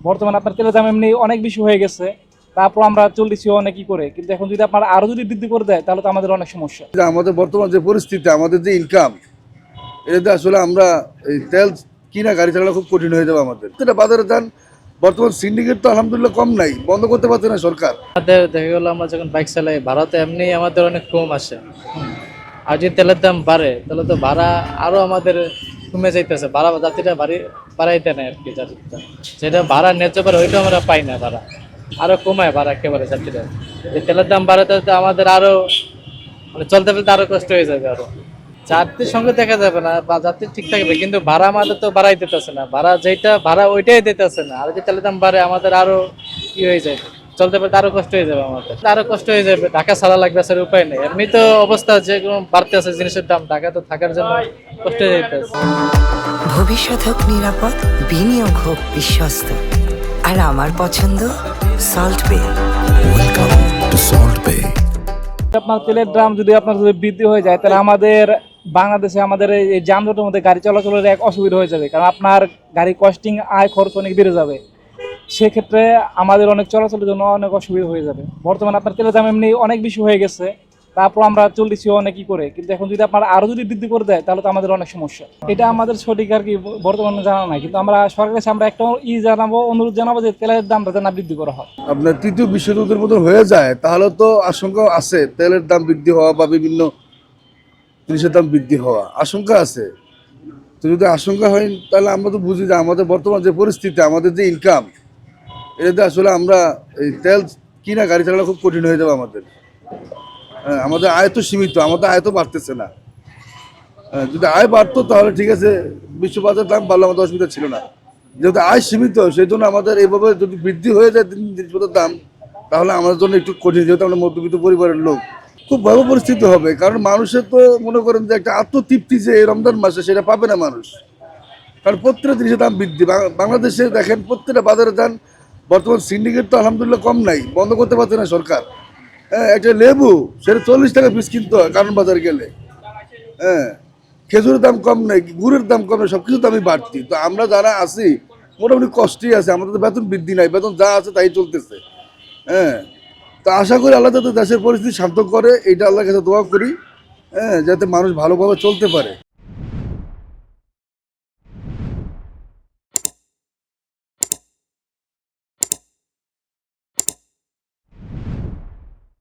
বর্তমানে আপনার তেলের দাম এমনি অনেক বেশি হয়ে গেছে, তারপর আমরা চলতেছি অনেকই করে, কিন্তু এখন যদি আপনার আরো যদি বৃদ্ধি করে দেয় তাহলে তো আমাদের অনেক সমস্যা। যে আমাদের বর্তমান যে পরিস্থিতি, আমাদের যে ইনকাম, এটাতে আসলে আমরা এই তেল কিনা গাড়ি চালানো খুব কঠিন হয়ে যাবে আমাদের। এটা বাজারে যান, বর্তমান সিন্ডিকেট তো আলহামদুলিল্লাহ কম নাই, বন্ধ করতে পারছে না সরকার। আমাদের দেখা গেলো আমরা যখন বাইক চালাই ভাড়া তো এমনি আমাদের অনেক কম আসে। আর যদি তেলের দাম বাড়ে তাহলে তো ভাড়া আরো আমাদের কমে যাইতেছে, ভাড়া যাত্রীরা বাড়াইতে নেয় আর কি। যেটা ভাড়া ন্যায্য পারে ওইটা আমরা পাই না, ভাড়া আরো কমায় ভাড়া একেবারে যাত্রীরা। যে তেলের দাম বাড়ে তাহলে আমাদের আরো মানে চলতে ফেলতে আরো কষ্ট হয়ে যাবে। আরো যাত্রীর সঙ্গে দেখা যাবে না বা যাত্রী ঠিক থাকবে, কিন্তু ভাড়া আমাদের তো বাড়াই দিতেছে না, ভাড়া যেটা ভাড়া ওইটাই দিতেছে না। আর যে তেলের দাম বাড়ে আমাদের আরো কি হয়ে যায়, চলতে পারতে আরো কষ্ট হয়ে যাবে, আমাদের আরো কষ্ট হয়ে যাবে। ঢাকা ছাড়া লাগবে, স্যার উপায় নেই। এমনি তো অবস্থা যে কোনো বাড়তে আছে জিনিসের দাম, ঢাকা তো থাকার জন্য কষ্ট হয়ে যেতেছে। ভবিষ্যৎ হোক নিরাপদ, বিনিয়োগ হোক বিশ্বস্ত, আর আমার পছন্দ সল্ট বে। ওয়েলকাম টু সল্ট বে। আপনার তেলের দাম যদি আপনার যদি বৃদ্ধি হয়ে যায় তাহলে আমাদের বাংলাদেশে আমাদের এই যানজটের মধ্যে গাড়ি চলাচলের এক অসুবিধা হয়ে যাবে, কারণ আপনার গাড়ি কস্টিং আয় খরচ অনেক বেড়ে যাবে। সেক্ষেত্রে আমাদের অনেক চলাচলের জন্য অনেক অসুবিধা হয়ে যাবে। বর্তমানে আপনার তেলের দাম এমনি অনেক বেশি হয়ে গেছে, তারপর আমরা চলতেছি অনেকই করে, কিন্তু এখন যদি আপনার আরো যদি বৃদ্ধি করে দেয় তাহলে তো আমাদের অনেক সমস্যা। এটা আমাদের সঠিক আর কি বর্তমানে জানা নাই, কিন্তু আমরা সরকারের কাছে আমরা একটা জানাবো, অনুরোধ জানাবো যে তেলের দামটা যেন বৃদ্ধি করা হয়। আপনার তৃতীয় বিশ্বযুদ্ধের মতো হয়ে যায় তাহলে তো আশঙ্কা আছে, তেলের দাম বৃদ্ধি হওয়া বা বিভিন্ন জিনিসের দাম বৃদ্ধি হওয়া আশঙ্কা আছে। তো যদি আশঙ্কা হয় তাহলে আমরা তো বুঝি যে আমাদের বর্তমান যে পরিস্থিতি, আমাদের যে ইনকাম, এটাতে আসলে আমরা এই তেল কিনা গাড়ি চালানো খুব কঠিন হয়ে যাবে আমাদের। হ্যাঁ, আমাদের আয় তো সীমিত, আমাদের আয় তো বাড়তেছে না। হ্যাঁ, যদি আয় বাড়তো তাহলে ঠিক আছে, বিশ্ববাজার দাম বাড়লে আমাদের অসুবিধা ছিল না। যেহেতু আয় সীমিত, সেই জন্য আমাদের এইভাবে যদি বৃদ্ধি হয়ে যায় জিনিসপত্রের দাম, তাহলে আমাদের জন্য একটু কঠিন, যেহেতু আমরা মধ্যবিত্ত পরিবারের লোক। খুব ভয়াবহ পরিস্থিতি হবে, কারণ মানুষের তো মনে করেন যে একটা আত্মতৃপ্তি যে এই রমজান মাসে সেটা পাবে না মানুষ, কারণ প্রত্যেকটা জিনিসের দাম বৃদ্ধি। বাংলাদেশে দেখেন প্রত্যেকটা বাজারে যান, বর্তমান সিন্ডিকেট তো আলহামদুলিল্লাহ কম নাই, বন্ধ করতে পারছে না সরকার। হ্যাঁ, একটা লেবু সেটা 40 টাকা পিস কিনতে হয় কারণ বাজার গেলে। হ্যাঁ, খেজুরের দাম কম নেই, গুড়ের দাম কম নেই, সব কিছু দামই বাড়তি। তো আমরা যারা আছি মোটামুটি কষ্টই আছে, আমাদের তো বেতন বৃদ্ধি নাই, বেতন যা আছে তাই চলতেছে। হ্যাঁ, তো আশা করি আল্লাহ যাতে দেশের পরিস্থিতি শান্ত করে, এইটা আল্লাহর কাছে দোয়া করি। হ্যাঁ, যাতে মানুষ ভালোভাবে চলতে পারে।